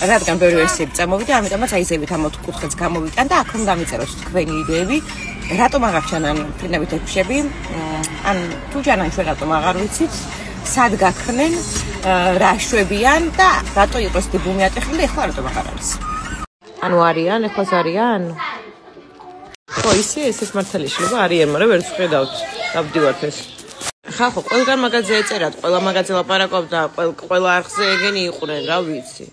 რადგან ბევრი ვერსიები წამოვიდა, ამიტომაც აიზევით ამ 4 კუთხედს გამოვიტან და აქ რომ დამიწეროთ თქვენი იდეები, რატომ აღარ ჩანან ფილმებით ექვშები, ან თუ ჩანან ჩვენ რატომ აღარ ვიცით, სად გაქრნენ, რა შვებიან და რატო იყოს დებუმი ატეხილი და ეხლა რატომ აღარ არის. ანუ არიან, ეხლაც არიან? ხო, ისე ესეც მართალი შეიძლება არიან, მაგრამ ვერ ვხედავთ, დავდივართ ეს. ხალხო, ყველგან მაგაზე ეწერათ, ყველა მაგაზე ლაპარაკობდა, ყველა არხზე ეგენი იყვნენ, რა ვიცი.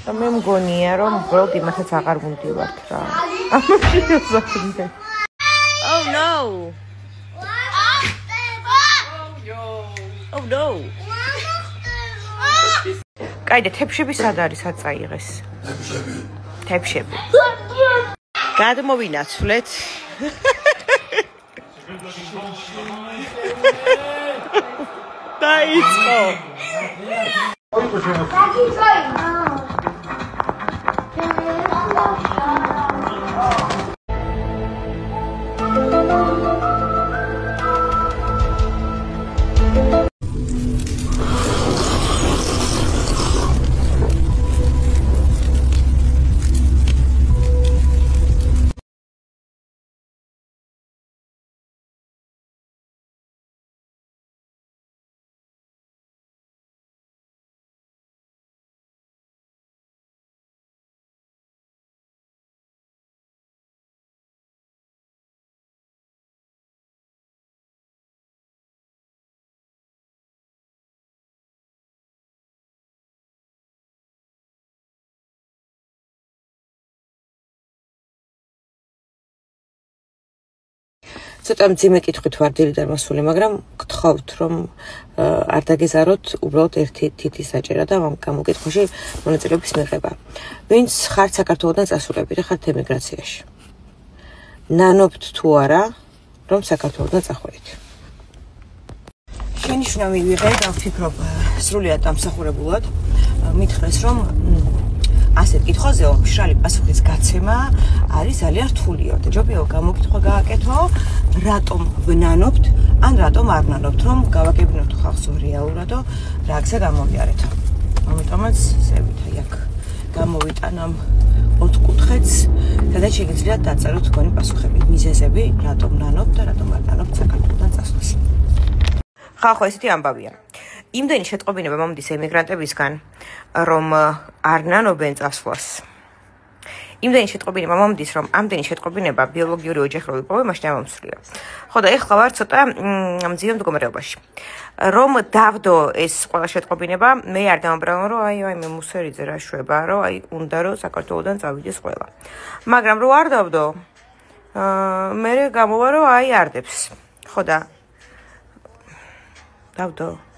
და მე მგონია, რომ უბრალოდ იმათაც აღარ გუნდივართ რა. Oh no. Oh no. კაი და თეფშები სად არის, სად წაიღეს? თეფშები. გადმოვინაცვლეთ. დაიწყო. ცოტა მძიმე კითხვით ვარ დილიდან მოსული, მაგრამ გთხოვთ, რომ არ დაგეზაროთ უბრალოდ ერთი თითის საჭერა და ამ გამოკითხვაში მონაწილეობის მიღება. ვინც ხართ საქართველოდან წასულები და ხართ ემიგრაციაში. ნანობთ თუ არა, რომ საქართველოდან წახვედით. შენიშვნა მივიღე და ვფიქრობ სრულიად დამსახურებულად მითხრეს, რომ ასეთ კითხვაზე მშრალი პასუხის გაცემა არის ძალიან რთულიო და ჯობია გამოკითხვა გააკეთო, რატომ ვნანობთ, ან რატომ არ ვნანობთ, რომ გავაგებინოთ ხალხს რეალურად რა გზა გამოვიარეთ. ამიტომაც ზევით აი აქ გამოვიტან ამ 4 კუთხედს, სადაც შეგიძლიათ დაწეროთ თქვენი პასუხები, მიზეზები, რატომ ვნანობთ და რატომ არ ვნანობთ საქართველოდან წასვლას. ხალხო, ესეთი ამბავია. იმდენი შეტყობინება მომდის ემიგრანტებისგან, რომ არ ნანობენ წასვლას. იმდენი შეტყობინება მომდის, რომ ამდენი შეტყობინება ბიოლოგიური ოჯახური პრობლემაში დამამსვლია. ხო და ეხლა ვარ ცოტა მძიმე მდგომარეობაში. რომ დავდო ეს ყველა შეტყობინება, მე არ დამაბრალო, რომ აი მე მუსერიძე რა შვება, რომ აი უნდა რომ საქართველოდან წავიდეს ყველა. მაგრამ რო არ დავდო, მე გამოვა რომ აი არდებს. ხო და დავდო